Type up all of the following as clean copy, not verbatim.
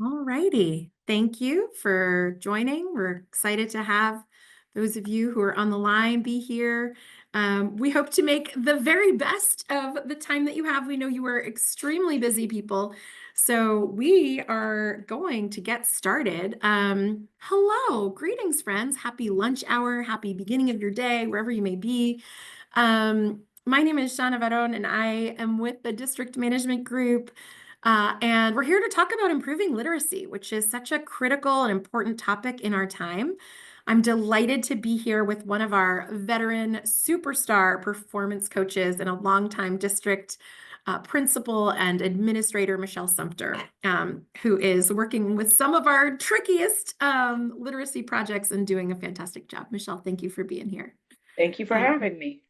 All righty. Thank you for joining. We're excited to have those of you who are on the line be here. We hope to make the very best of the time that you have. We know you are extremely busy people, so we are going to get started. Hello, greetings, friends. Happy lunch hour, happy beginning of your day, wherever you may be. My name is Shana Varon, and I am with the District Management Group. And we're here to talk about improving literacy, which is such a critical and important topic in our time. I'm delighted to be here with one of our veteran superstar performance coaches and a longtime district principal and administrator, Michele Sumter, who is working with some of our trickiest literacy projects and doing a fantastic job. Michele, thank you for being here. Thank you for having me.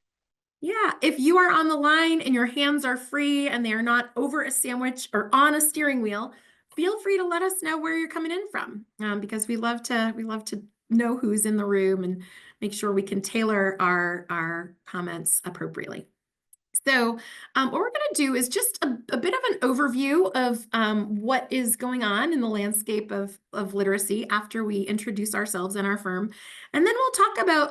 Yeah, if you are on the line and your hands are free and they are not over a sandwich or on a steering wheel, feel free to let us know where you're coming in from, because we love to know who's in the room and make sure we can tailor our comments appropriately. So what we're going to do is just a bit of an overview of what is going on in the landscape of literacy after we introduce ourselves and our firm. And then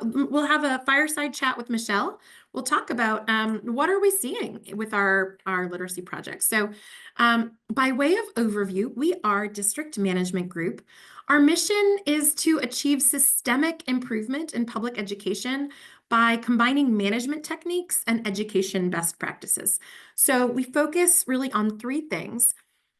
we'll have a fireside chat with Michele. We'll talk about what are we seeing with our literacy projects. So by way of overview, we are District Management Group. Our mission is to achieve systemic improvement in public education by combining management techniques and education best practices. So we focus really on three things.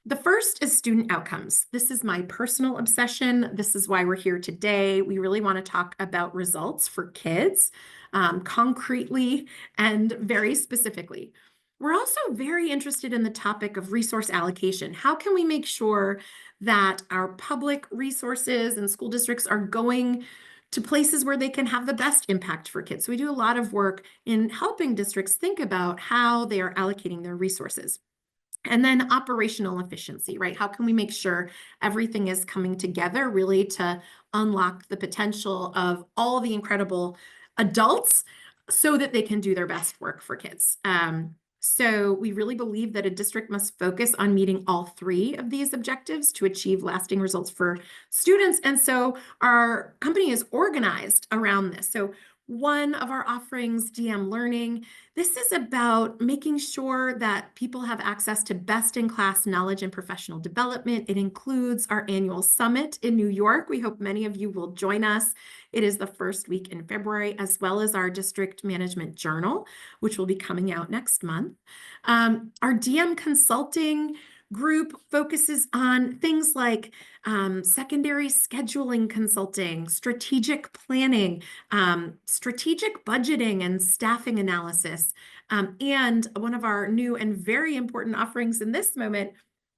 The first is student outcomes. This is my personal obsession. This is why we're here today. We really want to talk about results for kids, concretely and very specifically. We're also very interested in the topic of resource allocation. How can we make sure that our public resources and school districts are going to places where they can have the best impact for kids? So we do a lot of work in helping districts think about how they are allocating their resources. And then operational efficiency, right? How can we make sure everything is coming together really to unlock the potential of all the incredible adults so that they can do their best work for kids? So we really believe that a district must focus on meeting all three of these objectives to achieve lasting results for students. And so our company is organized around this. So one of our offerings, DM Learning, this is about making sure that people have access to best-in-class knowledge and professional development. It includes our annual summit in New York. We hope many of you will join us. It is the first week in February, as well as our district management journal, which will be coming out next month. Our DM consulting group focuses on things like secondary scheduling consulting, strategic planning, strategic budgeting and staffing analysis, and one of our new and very important offerings in this moment,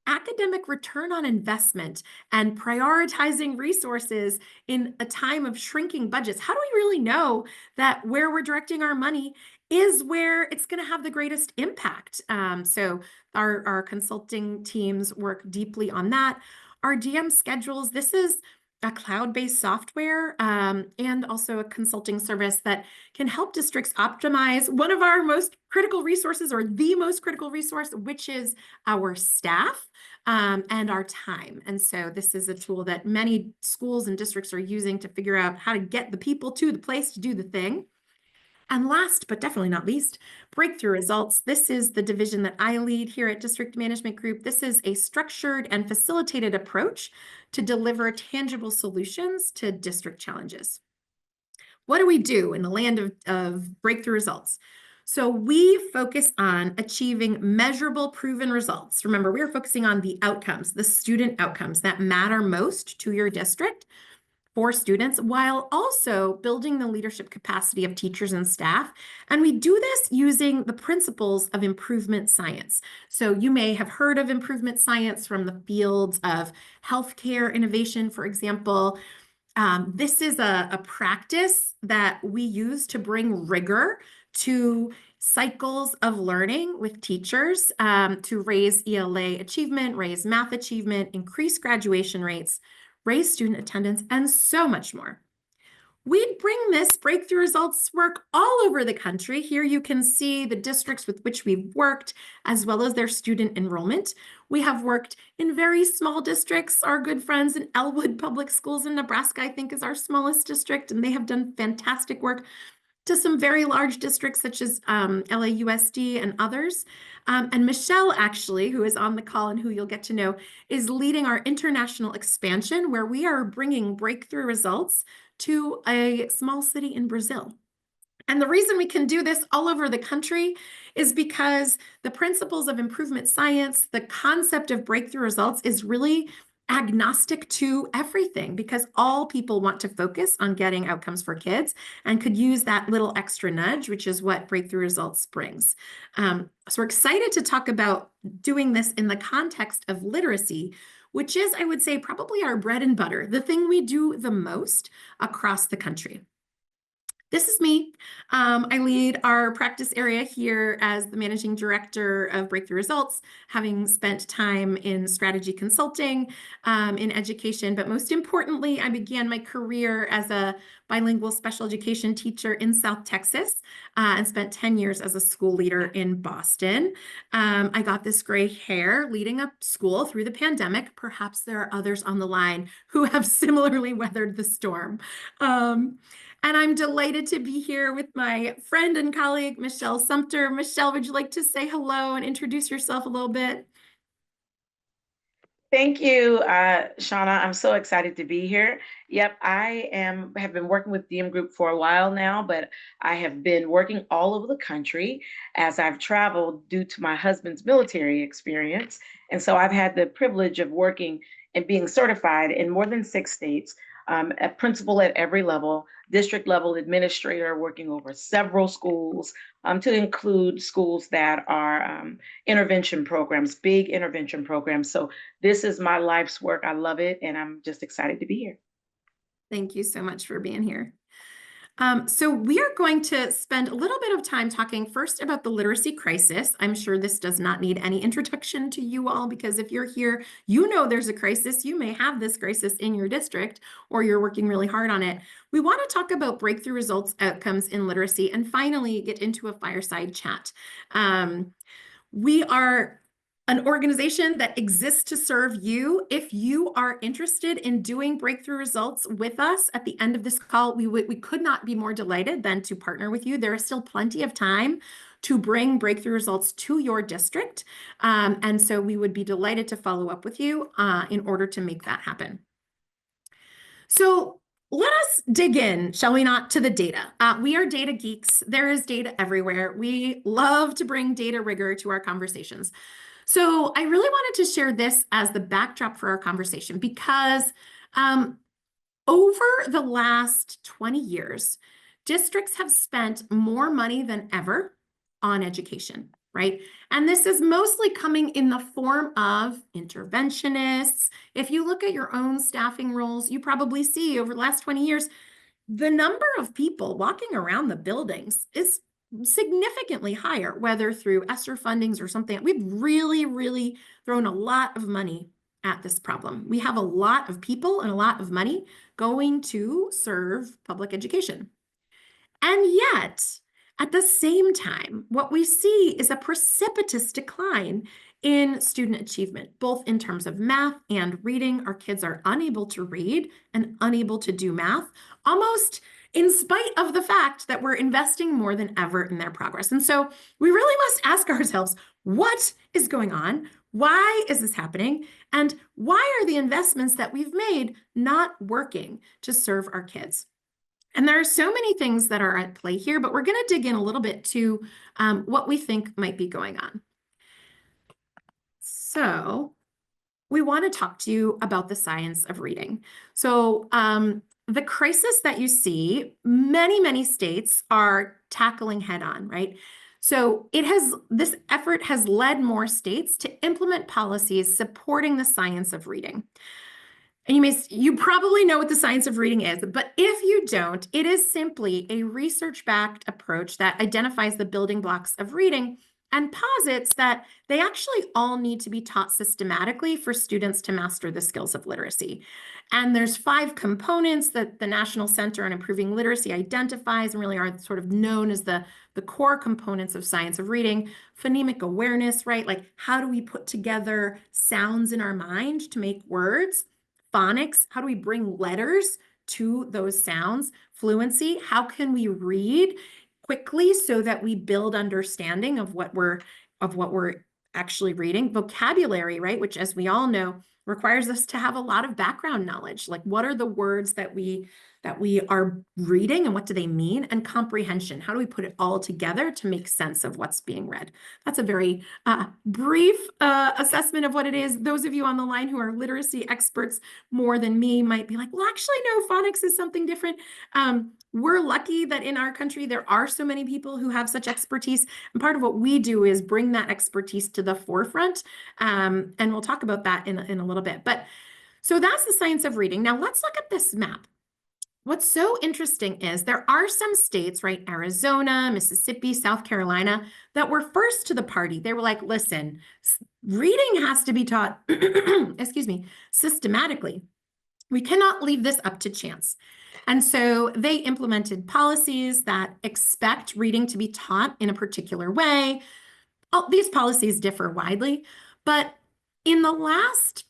academic return on investment and prioritizing resources in a time of shrinking budgets. How do we really know that where we're directing our money is where it's going to have the greatest impact? So our consulting teams work deeply on that. Our DM schedules, this is a cloud-based software and also a consulting service that can help districts optimize one of our most critical resources, or the most critical resource, which is our staff and our time. And so this is a tool that many schools and districts are using to figure out how to get the people to the place to do the thing. And last, but definitely not least, breakthrough results. This is the division that I lead here at District Management Group. This is a structured and facilitated approach to deliver tangible solutions to district challenges. What do we do in the land of breakthrough results? So we focus on achieving measurable, proven results. Remember, we're focusing on the outcomes, the student outcomes that matter most to your district for students, while also building the leadership capacity of teachers and staff. And we do this using the principles of improvement science. So you may have heard of improvement science from the fields of healthcare innovation, for example. This is a practice that we use to bring rigor to cycles of learning with teachers, to raise ELA achievement, raise math achievement, increase graduation rates, raise student attendance, and so much more. We bring this breakthrough results work all over the country. Here you can see the districts with which we've worked, as well as their student enrollment. We have worked in very small districts. Our good friends in Elwood Public Schools in Nebraska, I think, is our smallest district, and they have done fantastic work, to some very large districts such as LAUSD and others. And Michele, actually, who is on the call and who you'll get to know, is leading our international expansion, where we are bringing breakthrough results to a small city in Brazil. And the reason we can do this all over the country is because the principles of improvement science, the concept of breakthrough results, is really agnostic to everything, because all people want to focus on getting outcomes for kids and could use that little extra nudge, which is what breakthrough results brings. So we're excited to talk about doing this in the context of literacy, which is, I would say, probably our bread and butter, the thing we do the most across the country. This is me. I lead our practice area here as the managing director of Breakthrough Results, having spent time in strategy consulting, in education, but most importantly, I began my career as a bilingual special education teacher in South Texas, and spent 10 years as a school leader in Boston. I got this gray hair leading up school through the pandemic. Perhaps there are others on the line who have similarly weathered the storm. And I'm delighted to be here with my friend and colleague, Michele Sumter. Michele, would you like to say hello and introduce yourself a little bit? Thank you, Shauna. I'm so excited to be here. Yep, have been working with DMGroup for a while now, but I have been working all over the country as I've traveled due to my husband's military experience. And so I've had the privilege of working and being certified in more than 6 states, a principal at every level, district level administrator working over several schools, to include schools that are intervention programs, big intervention programs. So this is my life's work. I love it, and I'm just excited to be here. Thank you so much for being here. So we are going to spend a little bit of time talking first about the literacy crisis. I'm sure this does not need any introduction to you all, because if you're here, you know there's a crisis. You may have this crisis in your district, or you're working really hard on it. We want to talk about breakthrough results outcomes in literacy, and finally get into a fireside chat. We are an organization that exists to serve you. If you are interested in doing breakthrough results with us at the end of this call, we could not be more delighted than to partner with you. There is still plenty of time to bring breakthrough results to your district. And so we would be delighted to follow up with you in order to make that happen. So let us dig in, shall we not, to the data. We are data geeks. There is data everywhere. We love to bring data rigor to our conversations. So I really wanted to share this as the backdrop for our conversation, because over the last 20 years, districts have spent more money than ever on education, right? And this is mostly coming in the form of interventionists. If you look at your own staffing roles, you probably see over the last 20 years, the number of people walking around the buildings is significantly higher, whether through ESSER fundings or something. We've really thrown a lot of money at this problem. We have a lot of people and a lot of money going to serve public education. And yet, at the same time, what we see is a precipitous decline in student achievement, both in terms of math and reading. Our kids are unable to read and unable to do math, almost in spite of the fact that we're investing more than ever in their progress. And so we really must ask ourselves, what is going on? Why is this happening? And why are the investments that we've made not working to serve our kids? And there are so many things that are at play here, but we're going to dig in a little bit to what we think might be going on. So we want to talk to you about the science of reading. So the crisis that you see, many states are tackling head on, right? So this effort has led more states to implement policies supporting the science of reading. And you probably know what the science of reading is, but if you don't, it is simply a research-backed approach that identifies the building blocks of reading and posits that they actually all need to be taught systematically for students to master the skills of literacy. And there's 5 components that the National Center on Improving Literacy identifies and really are sort of known as the core components of science of reading. Phonemic awareness, right? Like, how do we put together sounds in our mind to make words? Phonics, how do we bring letters to those sounds? Fluency, how can we read quickly so that we build understanding of what we're actually reading? Vocabulary, right, which, as we all know, requires us to have a lot of background knowledge, like what are the words that we are reading and what do they mean? And comprehension, how do we put it all together to make sense of what's being read? That's a very brief assessment of what it is. Those of you on the line who are literacy experts more than me might be like, well, actually, no, phonics is something different. We're lucky that in our country, there are so many people who have such expertise. And part of what we do is bring that expertise to the forefront. And we'll talk about that in a little bit. But so that's the science of reading. Now let's look at this map. What's so interesting is there are some states, right? Arizona, Mississippi, South Carolina, that were first to the party. They were like, listen, reading has to be taught, excuse me, systematically. We cannot leave this up to chance. And so they implemented policies that expect reading to be taught in a particular way. These policies differ widely, but in the last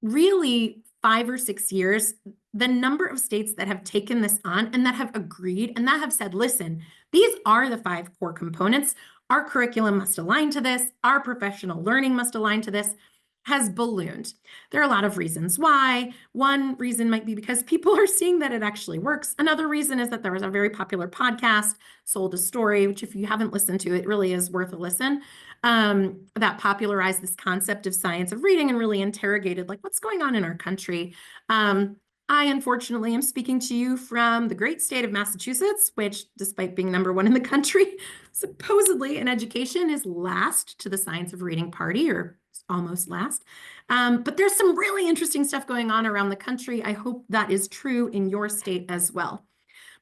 really 5 or 6 years, the number of states that have taken this on and that have agreed and that have said, listen, these are the 5 core components. Our curriculum must align to this. Our professional learning must align to this, has ballooned. There are a lot of reasons why. One reason might be because people are seeing that it actually works. Another reason is that there was a very popular podcast, Sold a Story, which if you haven't listened to, it really is worth a listen, that popularized this concept of science of reading and really interrogated like what's going on in our country. I unfortunately am speaking to you from the great state of Massachusetts, which despite being #1 in the country, supposedly in education is last to the science of reading party, or almost last. But there's some really interesting stuff going on around the country. I hope that is true in your state as well.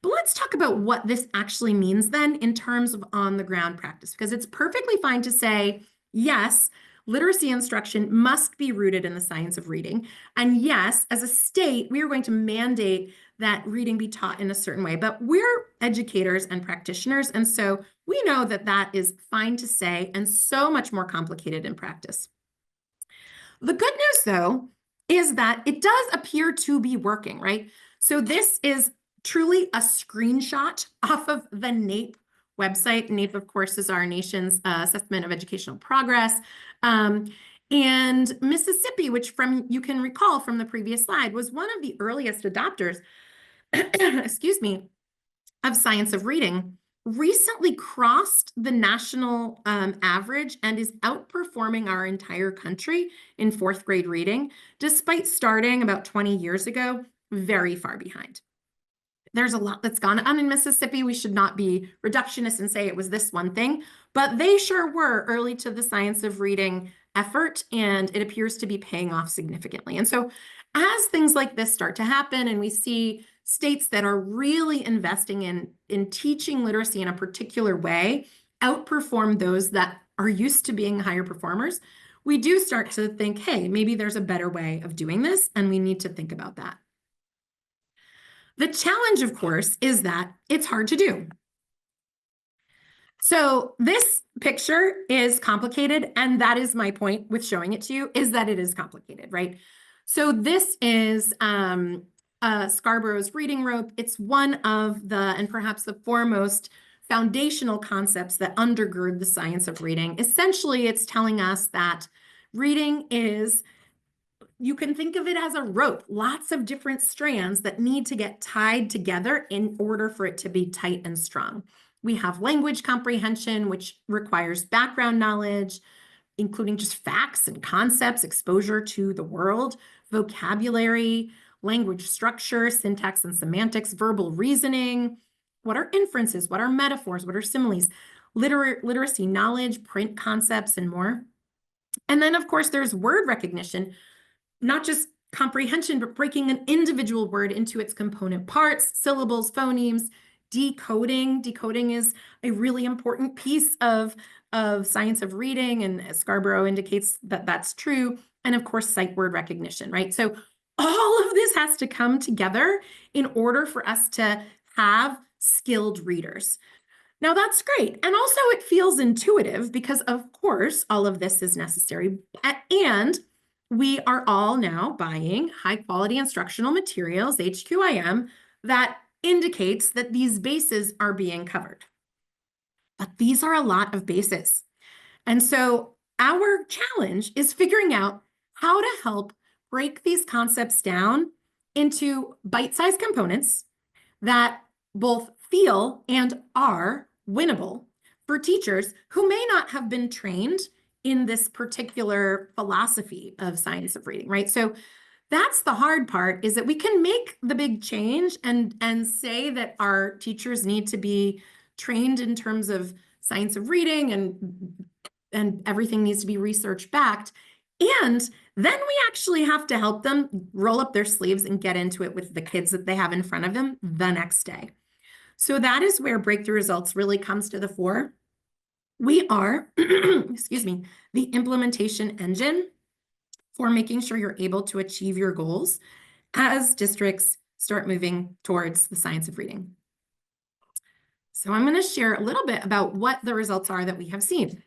But let's talk about what this actually means then in terms of on-the-ground practice, because it's perfectly fine to say, yes, literacy instruction must be rooted in the science of reading. And yes, as a state, we are going to mandate that reading be taught in a certain way. But we're educators and practitioners, and so we know that that is fine to say and so much more complicated in practice. The good news, though, is that it does appear to be working, right? So this is truly a screenshot off of the NAEP website. NAEP, of course, is our nation's assessment of educational progress. And Mississippi, which you can recall from the previous slide, was one of the earliest adopters, excuse me, of science of reading, recently crossed the national average and is outperforming our entire country in 4th grade reading, despite starting about 20 years ago, very far behind. There's a lot that's gone on in Mississippi. We should not be reductionist and say it was this one thing, but they sure were early to the science of reading effort, and it appears to be paying off significantly. And so as things like this start to happen and we see states that are really investing in teaching literacy in a particular way outperform those that are used to being higher performers, we do start to think, hey, maybe there's a better way of doing this, and we need to think about that. The challenge, of course, is that it's hard to do. So this picture is complicated, and that is my point with showing it to you, is that it is complicated, right? So this is Scarborough's reading rope. It's one of the, and perhaps the foremost foundational concepts that undergird the science of reading. Essentially, it's telling us that reading is, you can think of it as a rope, lots of different strands that need to get tied together in order for it to be tight and strong. We have language comprehension, which requires background knowledge, including just facts and concepts, exposure to the world, vocabulary, language structure, syntax and semantics, verbal reasoning. What are inferences? What are metaphors? What are similes? Literacy knowledge, print concepts, and more. And then, of course, there's word recognition, not just comprehension, but breaking an individual word into its component parts, syllables, phonemes, decoding. Decoding is a really important piece of science of reading, and Scarborough indicates that that's true. And of course, sight word recognition, right? So all of this has to come together in order for us to have skilled readers. Now that's great. And also it feels intuitive because of course, all of this is necessary. And we are all now buying high quality instructional materials, HQIM, that indicates that these bases are being covered. But these are a lot of bases. And so our challenge is figuring out how to help break these concepts down into bite-sized components that both feel and are winnable for teachers who may not have been trained in this particular philosophy of science of reading, right? So that's the hard part, is that we can make the big change and say that our teachers need to be trained in terms of science of reading and everything needs to be research backed. And then we actually have to help them roll up their sleeves and get into it with the kids that they have in front of them the next day. So that is where breakthrough results really comes to the fore. We are, excuse me, the implementation engine for making sure you're able to achieve your goals as districts start moving towards the science of reading. So I'm going to share a little bit about what the results are that we have seen.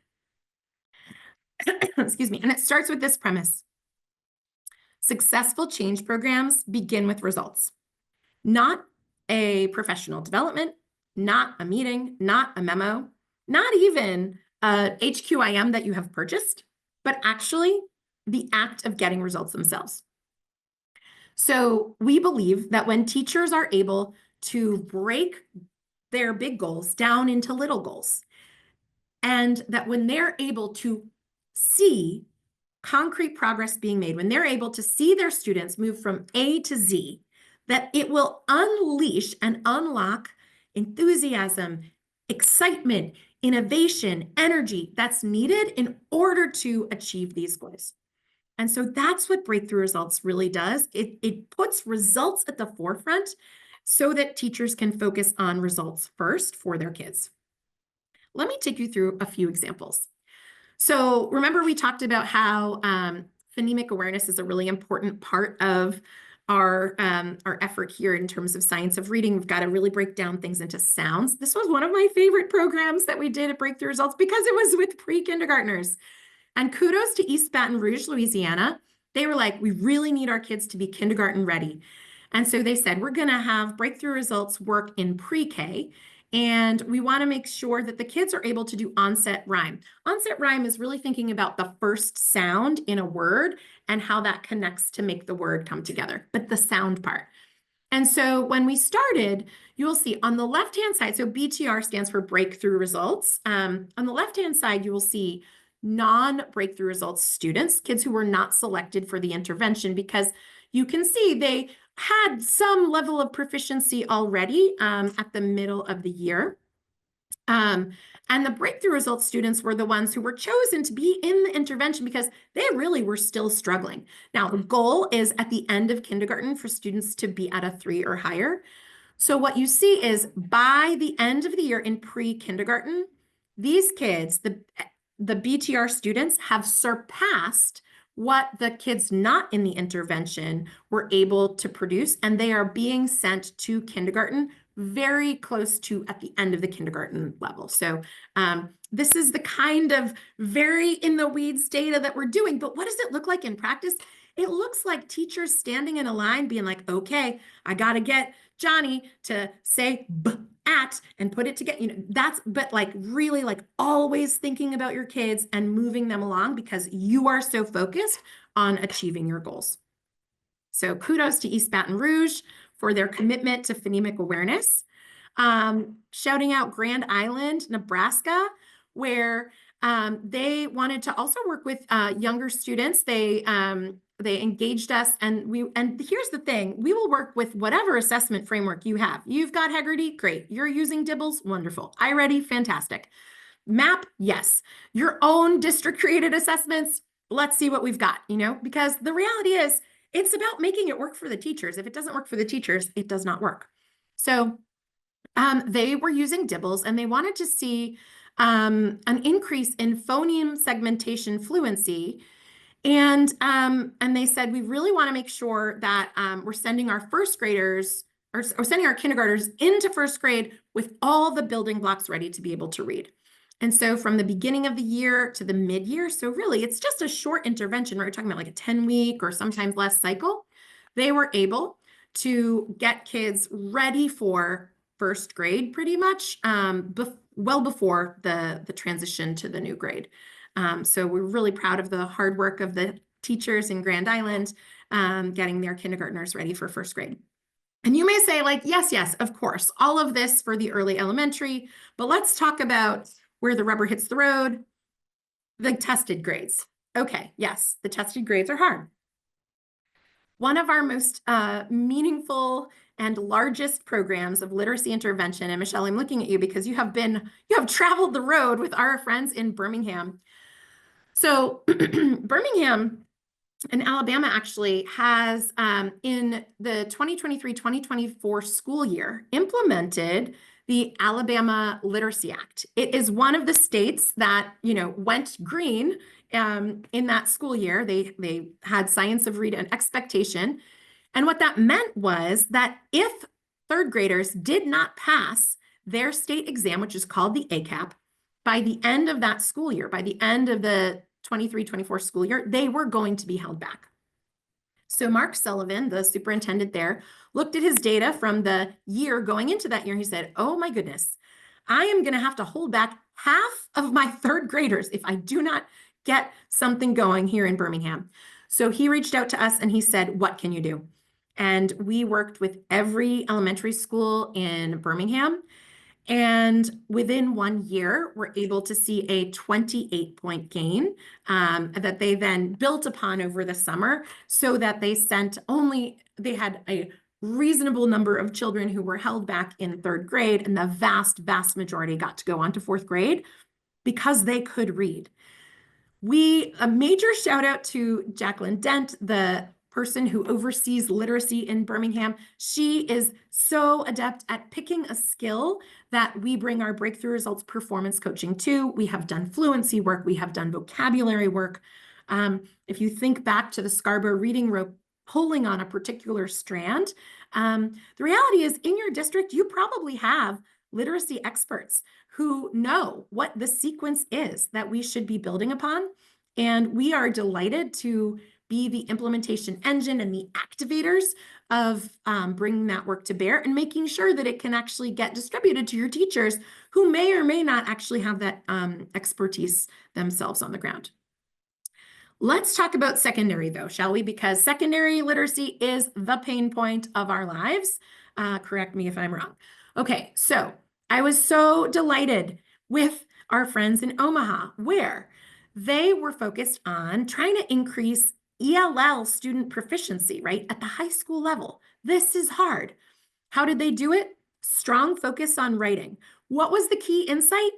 Excuse me. And it starts with this premise. Successful change programs begin with results, not a professional development, not a meeting, not a memo, not even a HQIM that you have purchased, but actually the act of getting results themselves. So we believe that when teachers are able to break their big goals down into little goals, and that when they're able to see concrete progress being made, when they're able to see their students move from A to Z, that it will unleash and unlock enthusiasm, excitement, innovation, energy that's needed in order to achieve these goals. And so that's what breakthrough results really does. It puts results at the forefront so that teachers can focus on results first for their kids. Let me take you through a few examples. So remember we talked about how phonemic awareness is a really important part of our effort here in terms of science of reading. We've got to really break down things into sounds. This was one of my favorite programs that we did at Breakthrough Results because it was with pre-kindergartners. And kudos to East Baton Rouge, Louisiana. They were like, we really need our kids to be kindergarten ready. And so they said, we're going to have Breakthrough Results work in pre-K. And we want to make sure that the kids are able to do onset rhyme. Onset rhyme is really thinking about the first sound in a word and how that connects to make the word come together, but the sound part. And so when we started, you'll see on the left-hand side, so BTR stands for breakthrough results. On the left-hand side, you will see non-breakthrough results students, kids who were not selected for the intervention, because you can see they had some level of proficiency already at the middle of the year. And the breakthrough results students were the ones who were chosen to be in the intervention because they really were still struggling. Now, the goal is at the end of kindergarten for students to be at a 3 or higher. So what you see is by the end of the year in pre-kindergarten, these kids, the BTR students, have surpassed what the kids not in the intervention were able to produce, and they are being sent to kindergarten very close to at the end of the kindergarten level. So this is the kind of very in the weeds data that we're doing, but what does it look like in practice? It looks like teachers standing in a line being like, okay, I got to get Johnny to say B at and put it together. You know, that's, but like really like always thinking about your kids and moving them along because you are so focused on achieving your goals. So kudos to East Baton Rouge for their commitment to phonemic awareness. Shouting out Grand Island, Nebraska, where they wanted to also work with younger students. They engaged us, and here's the thing: we will work with whatever assessment framework you have. You've got Heggerty, great. You're using Dibbles, wonderful. iReady, fantastic. MAP, yes. Your own district created assessments. Let's see what we've got, you know, because the reality is it's about making it work for the teachers. If it doesn't work for the teachers, it does not work. So They were using dibbles and they wanted to see an increase in phoneme segmentation fluency. And they said, we really want to make sure that we're sending our first graders or sending our kindergartners into first grade with all the building blocks ready to be able to read. And so from the beginning of the year to the mid-year, so really it's just a short intervention, right? We're talking about like a 10-week or sometimes less cycle. They were able to get kids ready for first grade pretty much well before the transition to the new grade. So we're really proud of the hard work of the teachers in Grand Island getting their kindergartners ready for first grade. And you may say, like, yes, yes, of course, all of this for the early elementary, but let's talk about where the rubber hits the road, the tested grades. Okay, yes, the tested grades are hard. One of our most meaningful and largest programs of literacy intervention, and Michele, I'm looking at you because you have traveled the road with our friends in Birmingham. So Birmingham in Alabama actually has, in the 2023-2024 school year, implemented the Alabama Literacy Act. It is one of the states that, went green in that school year. They had science of read and expectation. And what that meant was that if third graders did not pass their state exam, which is called the ACAP, by the end of that school year, by the end of the 23-24 school year, they were going to be held back. So Mark Sullivan, the superintendent there, looked at his data from the year going into that year. He said, oh my goodness, I am going to have to hold back half of my third graders if I do not get something going here in Birmingham. So he reached out to us and he said, what can you do? And we worked with every elementary school in Birmingham. And within 1 year, we're able to see a 28-point gain that they then built upon over the summer so that they had a reasonable number of children who were held back in third grade, and the vast, vast majority got to go on to fourth grade because they could read. A major shout out to Jacqueline Dent, the person who oversees literacy in Birmingham. She is so adept at picking a skill that we bring our breakthrough results performance coaching to. We have done fluency work. We have done vocabulary work. If you think back to the Scarborough reading rope pulling on a particular strand, the reality is in your district, you probably have literacy experts who know what the sequence is that we should be building upon. And we are delighted to be the implementation engine and the activators of bringing that work to bear and making sure that it can actually get distributed to your teachers who may or may not actually have that expertise themselves on the ground. Let's talk about secondary though, shall we? Because secondary literacy is the pain point of our lives. Correct me if I'm wrong. Okay, so I was so delighted with our friends in Omaha, where they were focused on trying to increase ELL student proficiency, right, at the high school level. This is hard. How did they do it? Strong focus on writing. What was the key insight?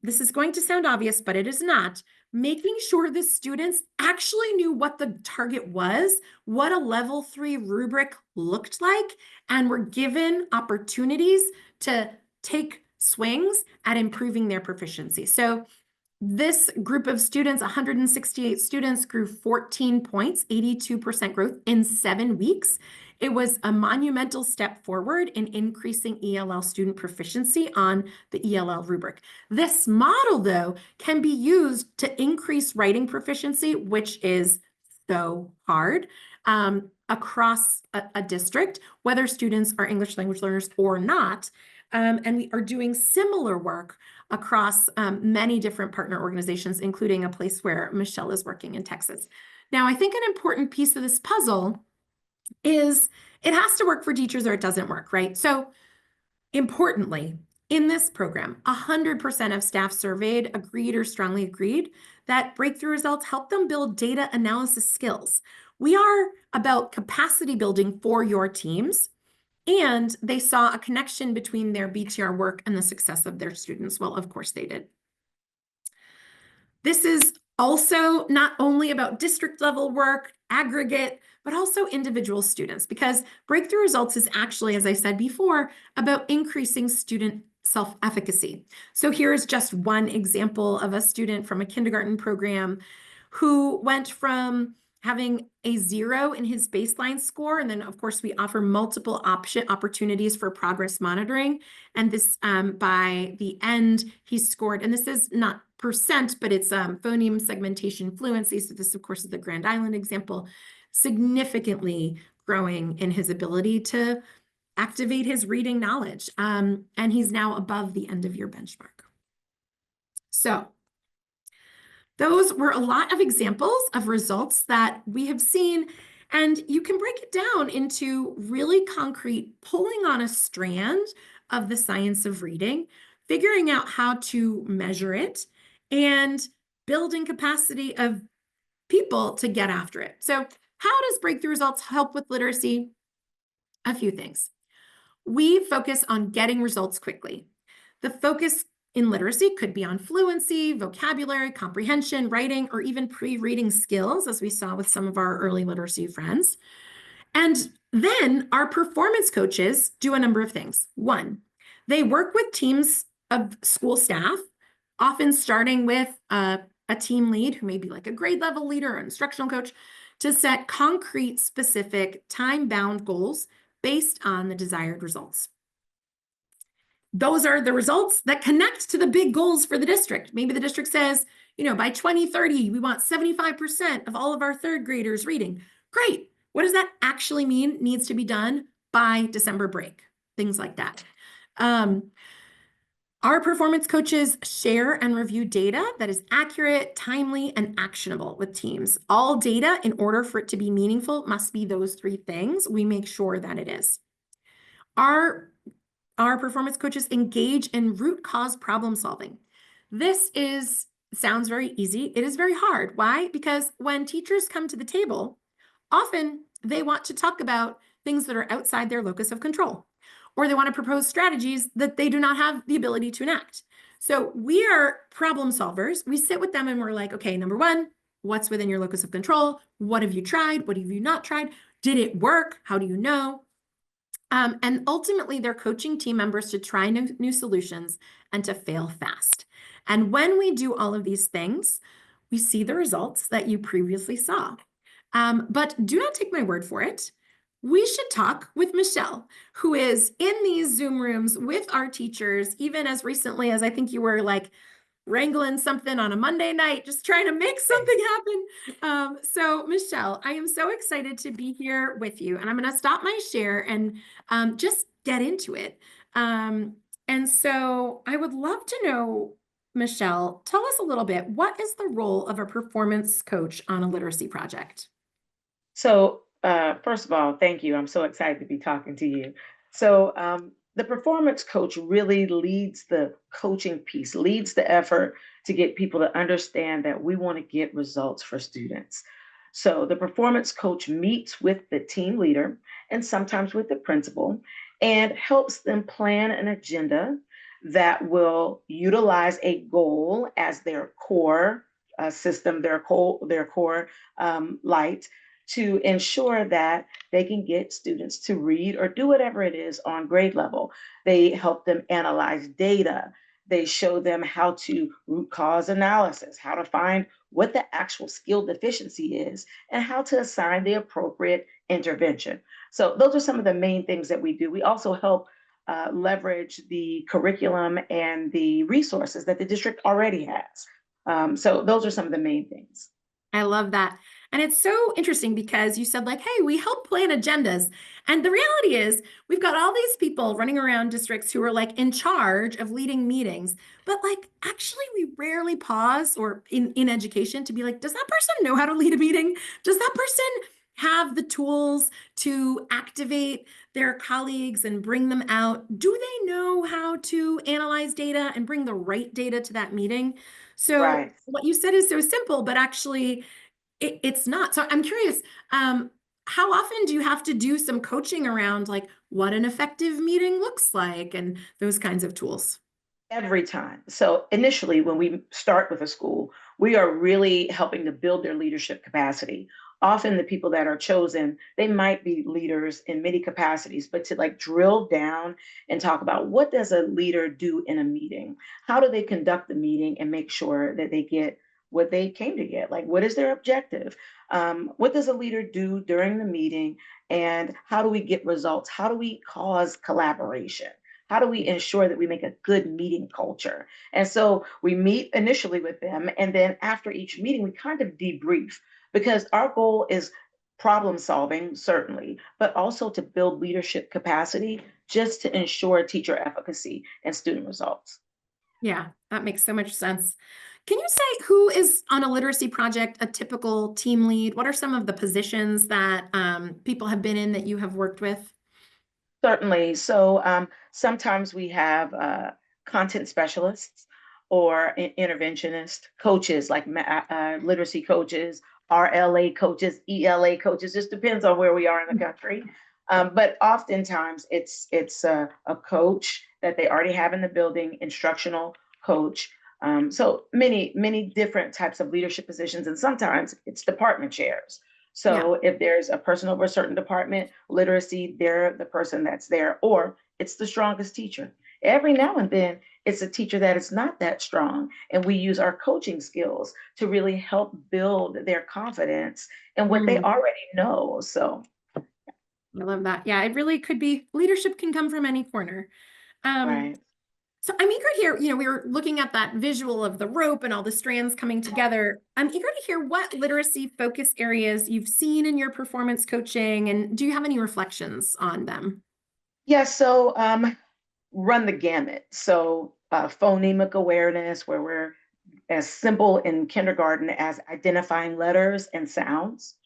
This is going to sound obvious, but it is not. Making sure the students actually knew what the target was, what a level 3 rubric looked like, and were given opportunities to take swings at improving their proficiency. So this group of students, 168 students, grew 14 points, 82% growth in 7 weeks. It was a monumental step forward in increasing ELL student proficiency on the ELL rubric. This model, though, can be used to increase writing proficiency, which is so hard, across a district, whether students are English language learners or not. And we are doing similar work across many different partner organizations, including a place where Michele is working in Texas. Now, I think an important piece of this puzzle is it has to work for teachers or it doesn't work, right? So importantly, in this program, 100% of staff surveyed agreed or strongly agreed that breakthrough results help them build data analysis skills. We are about capacity building for your teams. And they saw a connection between their BTR work and the success of their students. Well, of course they did. This is also not only about district level work, aggregate but also individual students, because breakthrough results is actually, as I said before, about increasing student self-efficacy. So here's just one example of a student from a kindergarten program who went from having a 0 in his baseline score, and then of course we offer multiple opportunities for progress monitoring. And this, by the end, he scored, and this is not percent, but it's phoneme segmentation fluency. So this, of course, is the Grand Island example, significantly growing in his ability to activate his reading knowledge. And he's now above the end of year benchmark. So those were a lot of examples of results that we have seen, and you can break it down into really concrete, pulling on a strand of the science of reading, figuring out how to measure it, and building capacity of people to get after it. So how does breakthrough results help with literacy? A few things. We focus on getting results quickly. The focus in literacy could be on fluency, vocabulary, comprehension, writing, or even pre-reading skills, as we saw with some of our early literacy friends. And then our performance coaches do a number of things. One, they work with teams of school staff, often starting with a team lead who may be like a grade level leader or instructional coach, to set concrete, specific, time-bound goals based on the desired results. Those are the results that connect to the big goals for the district. Maybe the district says, by 2030, we want 75% of all of our third graders reading. Great. What does that actually mean needs to be done by December break? Things like that. Our performance coaches share and review data that is accurate, timely, and actionable with teams. All data, in order for it to be meaningful, must be those three things. We make sure that it is. Our performance coaches engage in root cause problem solving. This sounds very easy. It is very hard. Why? Because when teachers come to the table, often they want to talk about things that are outside their locus of control, or they want to propose strategies that they do not have the ability to enact. So we are problem solvers. We sit with them and we're like, okay, number one, what's within your locus of control? What have you tried? What have you not tried? Did it work? How do you know? And ultimately, they're coaching team members to try new solutions and to fail fast. And when we do all of these things, we see the results that you previously saw. But do not take my word for it. We should talk with Michele, who is in these Zoom rooms with our teachers, even as recently as I think you were like wrangling something on a Monday night, just trying to make something happen. So Michele, I am so excited to be here with you, and I'm going to stop my share and just get into it. And so I would love to know, Michele, tell us a little bit, what is the role of a performance coach on a literacy project? So, first of all, thank you. I'm so excited to be talking to you. So, the performance coach really leads the coaching piece, leads the effort to get people to understand that we want to get results for students. So, the performance coach meets with the team leader and sometimes with the principal and helps them plan an agenda that will utilize a goal as their core system, their core light, to ensure that they can get students to read or do whatever it is on grade level. They help them analyze data. They show them how to root cause analysis, how to find what the actual skill deficiency is, and how to assign the appropriate intervention. So those are some of the main things that we do. We also help leverage the curriculum and the resources that the district already has. So those are some of the main things. I love that. And it's so interesting because you said like, hey, we help plan agendas. And the reality is we've got all these people running around districts who are like in charge of leading meetings, but like actually we rarely pause or in education to be like, does that person know how to lead a meeting? Does that person have the tools to activate their colleagues and bring them out? Do they know how to analyze data and bring the right data to that meeting? So Right. what you said is so simple, but actually it's not. So I'm curious, how often do you have to do some coaching around like what an effective meeting looks like and those kinds of tools? Every time. So initially, when we start with a school, we are really helping to build their leadership capacity often the people that are chosen, they might be leaders in many capacities, but to like drill down and talk about what does a leader do in a meeting? How do they conduct the meeting and make sure that they get what they came to get? Like, what is their objective? What does a leader do during the meeting? And how do we get results? How do we cause collaboration? How do we ensure that we make a good meeting culture? And so we meet initially with them. And then after each meeting, we kind of debrief because our goal is problem solving, certainly, but also to build leadership capacity just to ensure teacher efficacy and student results. Yeah, that makes so much sense. Can you say who is on a literacy project a typical team lead? What are some of the positions that people have been in that you have worked with? Certainly. So sometimes we have content specialists or interventionist coaches, like literacy coaches, RLA coaches, ELA coaches. Just depends on where we are in the country. But oftentimes it's a coach that they already have in the building, instructional coach. So many different types of leadership positions, and sometimes it's department chairs. Yeah. So if there's a person over a certain department, literacy, they're the person that's there, or it's the strongest teacher. Every now and then, it's a teacher that is not that strong, and we use our coaching skills to really help build their confidence in what they Mm, already know. So, I love that. Yeah, it really could be leadership can come from any corner. Um, right. so I'm eager to hear, we were looking at that visual of the rope and all the strands coming together. I'm eager to hear what literacy focus areas you've seen in your performance coaching, and do you have any reflections on them? Yeah, so run the gamut. So phonemic awareness, where we're as simple in kindergarten as identifying letters and sounds.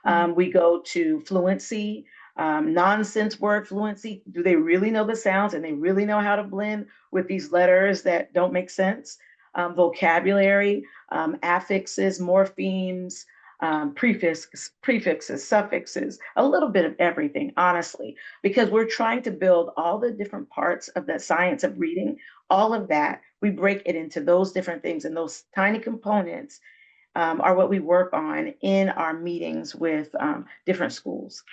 Mhm. We go to fluency, nonsense word fluency. Do they really know the sounds and they really know how to blend with these letters that don't make sense? Vocabulary, affixes, morphemes, prefixes, suffixes, a little bit of everything, honestly, because we're trying to build all the different parts of the science of reading, all of that. We break it into those different things, and those tiny components are what we work on in our meetings with different schools.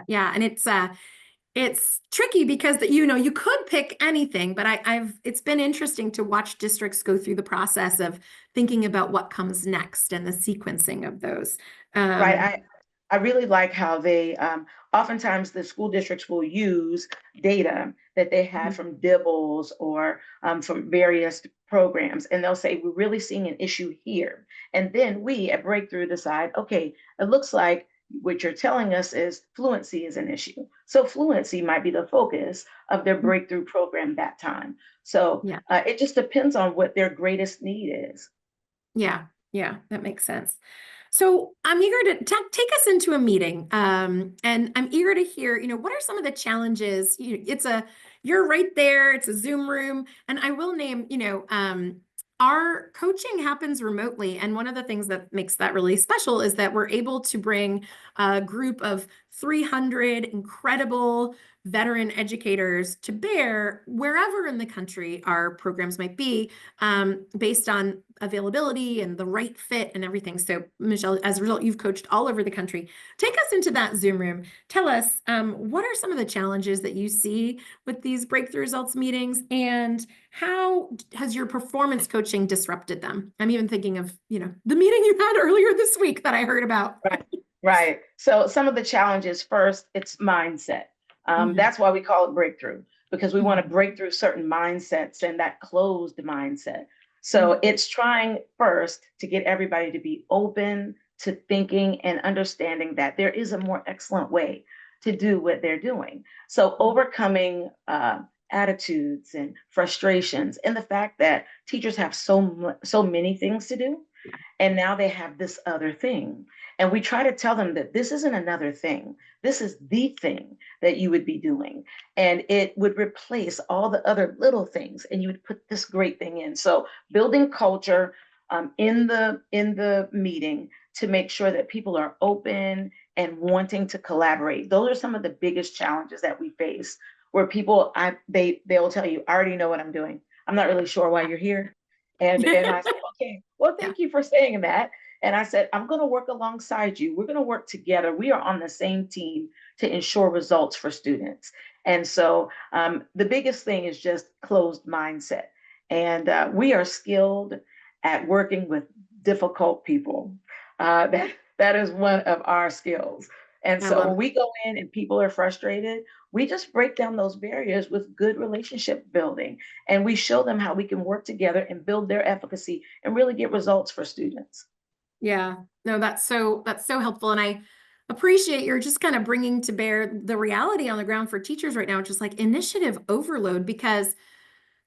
Yeah, and it's tricky because you could pick anything, but I've it's been interesting to watch districts go through the process of thinking about what comes next and the sequencing of those. Right. Um, I really like how they oftentimes the school districts will use data that they have from Dibbles or from various programs, and they'll say, we're really seeing an issue here. And then we at Breakthrough decide, okay, it looks like what you're telling us is fluency is an issue. So fluency might be the focus of their Breakthrough program that time. So yeah. it just depends on what their greatest need is. Yeah, yeah, that makes sense. So I'm eager to take us into a meeting, and I'm eager to hear, what are some of the challenges? You're right there. It's a Zoom room, and I will name, our coaching happens remotely, and one of the things that makes that really special is that we're able to bring a group of 300 incredible veteran educators to bear wherever in the country our programs might be, based on availability and the right fit and everything. So, Michele, as a result, you've coached all over the country. Take us into that Zoom room. Tell us, what are some of the challenges that you see with these breakthrough results meetings, and how has your performance coaching disrupted them? I'm even thinking of, the meeting you had earlier this week that I heard about. Right, right. So some of the challenges first, it's mindset. Mhm. That's why we call it breakthrough, because we want to Mhm. break through certain mindsets and that closed mindset. So Mhm. it's trying first to get everybody to be open to thinking and understanding that there is a more excellent way to do what they're doing. So overcoming attitudes and frustrations, and the fact that teachers have so many things to do, and now they have this other thing. And we try to tell them that this isn't another thing. This is the thing that you would be doing. And it would replace all the other little things. And you would put this great thing in. So building culture in the meeting to make sure that people are open and wanting to collaborate. Those are some of the biggest challenges that we face, where people they'll tell you, I already know what I'm doing. I'm not really sure why you're here. And I say, okay, well, Yeah. thank you for saying that. And I said, I'm going to work alongside you. We're going to work together. We are on the same team to ensure results for students. And so the biggest thing is just closed mindset. And we are skilled at working with difficult people. That is one of our skills. And I so love when we go in and people are frustrated, we just break down those barriers with good relationship building. And we show them how we can work together and build their efficacy and really get results for students. Yeah, no, that's so helpful. And I appreciate you're just kind of bringing to bear the reality on the ground for teachers right now, just like initiative overload, because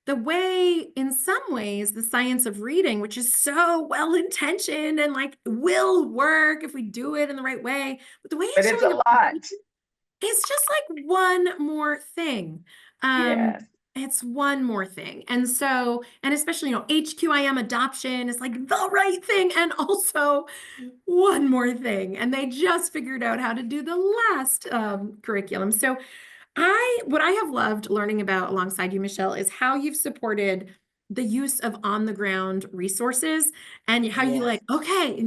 the way, in some ways, the science of reading, which is so well intentioned and like will work if we do it in the right way, but the way But it's it's a showing up lot. it's just like one more thing. Um, Yes. it's one more thing. And so, and especially, HQIM adoption is like the right thing. And also one more thing. And they just figured out how to do the last curriculum. So what I have loved learning about alongside you, Michelle, is how you've supported the use of on the ground resources and how you Yes. like, okay,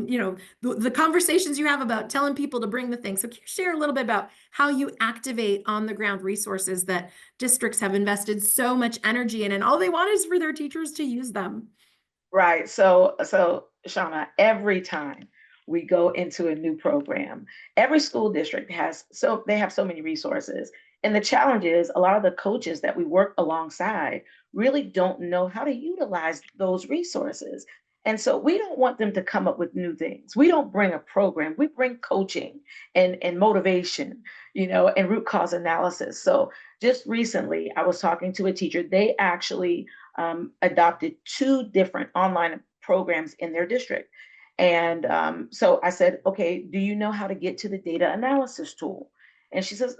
the conversations you have about telling people to bring the things. So can you share a little bit about how you activate on the ground resources that districts have invested so much energy in and all they want is for their teachers to use them? Right. So Shauna, every time we go into a new program, every school district they have so many resources. And the challenge is a lot of the coaches that we work alongside really don't know how to utilize those resources. And so we don't want them to come up with new things. We don't bring a program, we bring coaching and motivation, and root cause analysis. So just recently, I was talking to a teacher. They actually adopted two different online programs in their district. And so I said, okay, do you know how to get to the data analysis tool? And she says,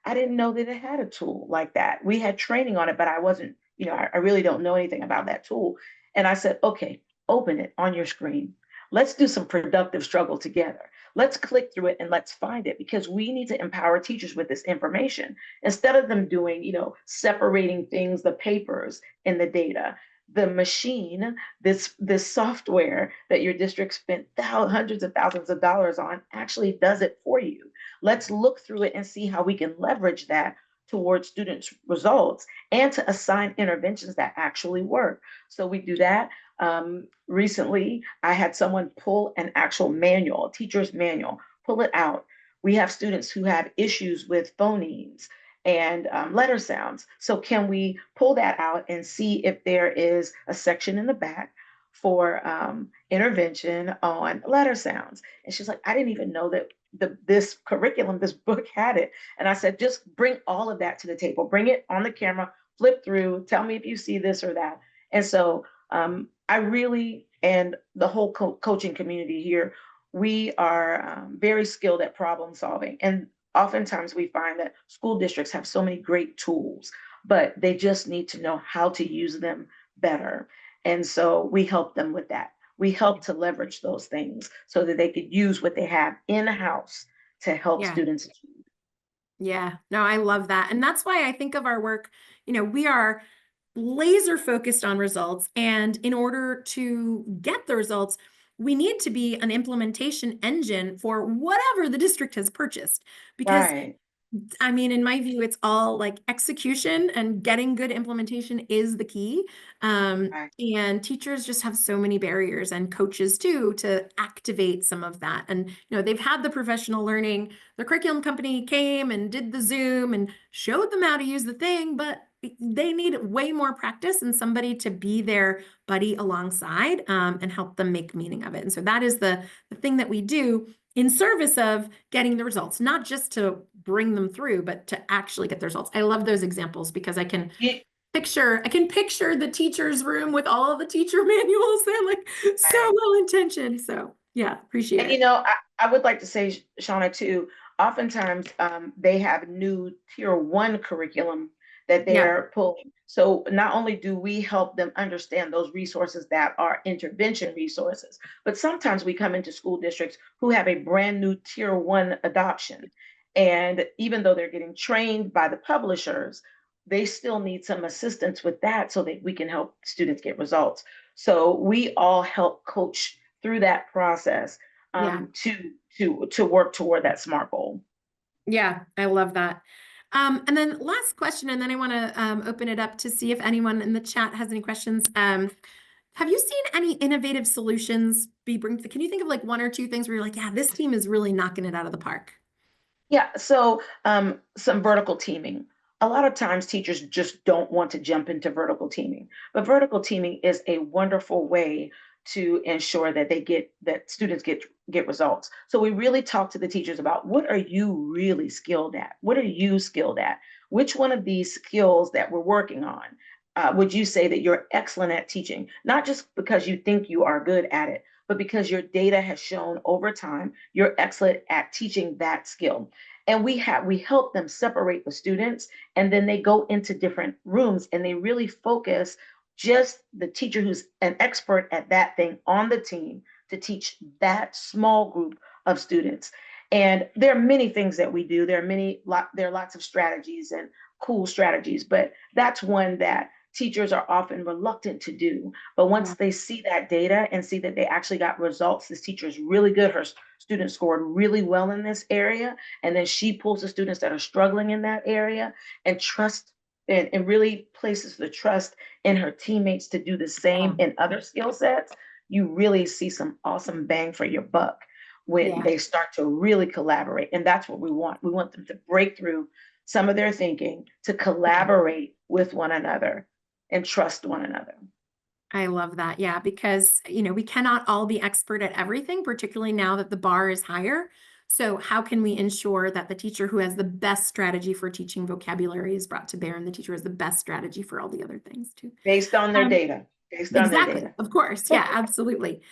I didn't know that it had a tool like that. We had training on it, but I wasn't, I really don't know anything about that tool. And I said, okay, open it on your screen. Let's do some productive struggle together. Let's click through it and let's find it because we need to empower teachers with this information instead of them doing, separating things, the papers in the data. The machine, this software that your district spent hundreds of thousands of dollars on, actually does it for you. Let's look through it and see how we can leverage that towards students' results and to assign interventions that actually work. So we do that. Recently, I had someone pull an actual manual, a teacher's manual, pull it out. We have students who have issues with phonemes and letter sounds. So can we pull that out and see if there is a section in the back for intervention on letter sounds? And she's like, I didn't even know that this curriculum, this book had it. And I said, just bring all of that to the table, bring it on the camera, flip through, tell me if you see this or that. And so I really, and the whole coaching community here, we are very skilled at problem solving. And oftentimes we find that school districts have so many great tools, but they just need to know how to use them better. And so we help them with that. We help to leverage those things so that they could use what they have in-house to help Yeah. students achieve. Yeah. No, I love that. And that's why I think of our work, we are laser focused on results. And in order to get the results, we need to be an implementation engine for whatever the district has purchased. Because Right. I mean, in my view, it's all like execution and getting good implementation is the key. Right. And teachers just have so many barriers and coaches too to activate some of that. And, they've had the professional learning. The curriculum company came and did the Zoom and showed them how to use the thing, but they need way more practice and somebody to be their buddy alongside and help them make meaning of it. And so that is the thing that we do in service of getting the results, not just to bring them through, but to actually get the results. I love those examples because Yeah, I can picture the teacher's room with all of the teacher manuals. They're like so right. well intentioned. So yeah, appreciate And it. I would like to say, Shauna, too, oftentimes they have new tier one curriculum that Yeah. they're pulling. So not only do we help them understand those resources that are intervention resources, but sometimes we come into school districts who have a brand new tier one adoption. And even though they're getting trained by the publishers, they still need some assistance with that so that we can help students get results. So we all help coach through that process Yeah. to work toward that SMART goal. Yeah, I love that. And then last question, and then I want to open it up to see if anyone in the chat has any questions. Have you seen any innovative solutions be bring? Can you think of like one or two things where you're like, yeah, this team is really knocking it out of the park? Yeah, so some vertical teaming. A lot of times teachers just don't want to jump into vertical teaming, but vertical teaming is a wonderful way to ensure that that students get results. So we really talk to the teachers about what are you really skilled at? What are you skilled at? Which one of these skills that we're working on would you say that you're excellent at teaching? Not just because you think you are good at it, but because your data has shown over time you're excellent at teaching that skill. And we help them separate the students, and then they go into different rooms and they really focus just the teacher who's an expert at that thing on the team to teach that small group of students. And there are many things that we do. There are lots of strategies and cool strategies, but that's one that teachers are often reluctant to do. But once Yeah. they see that data and see that they actually got results, this teacher is really good. Her students scored really well in this area. And then she pulls the students that are struggling in that area and and really places the trust in her teammates to do the same Yeah. in other skill sets. You really see some awesome bang for your buck when Yeah. they start to really collaborate. And that's what we want. We want them to break through some of their thinking, to collaborate with one another and trust one another. I love that. Yeah, because we cannot all be expert at everything, particularly now that the bar is higher. So how can we ensure that the teacher who has the best strategy for teaching vocabulary is brought to bear and the teacher has the best strategy for all the other things too? Based on their Um, data. Based on their exactly. data. Of course. Yeah, absolutely.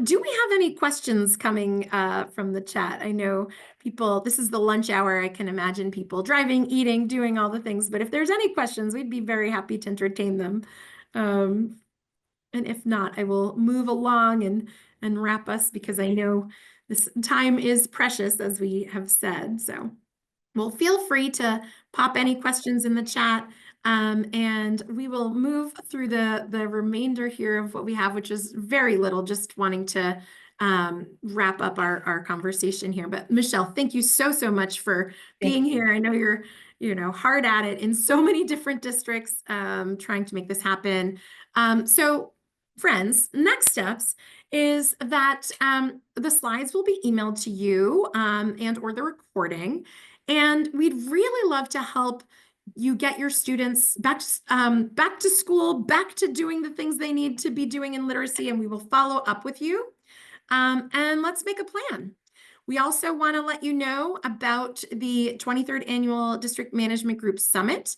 Do we have any questions coming from the chat? I know people, this is the lunch hour. I can imagine people driving, eating, doing all the things. But if there's any questions, we'd be very happy to entertain them. Um, and if not, I will move along and wrap us because I know this time is precious, as we have said. So, well, feel free to pop any questions in the chat, and we will move through the remainder here of what we have, which is very little. Just wanting to wrap up our conversation here. But Michele, thank you so much for being Thank you. here. I know you're hard at it in so many different districts, trying to make this happen. So friends, next steps is that the slides will be emailed to you, and or the recording. And we'd really love to help you get your students back to school, back to doing the things they need to be doing in literacy, and we will follow up with you. And let's make a plan. We also want to let you know about the 23rd Annual District Management Group Summit,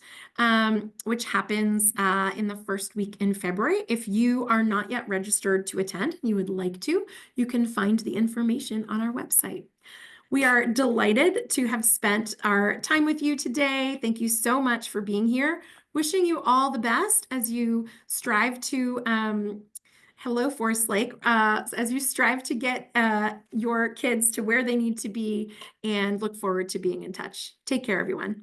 which happens in the first week in February. If you are not yet registered to attend and you would like to, you can find the information on our website. We are delighted to have spent our time with you today. Thank you so much for being here. Wishing you all the best as you strive to hello, Forest Lake. As you strive to get your kids to where they need to be, and look forward to being in touch. Take care, everyone.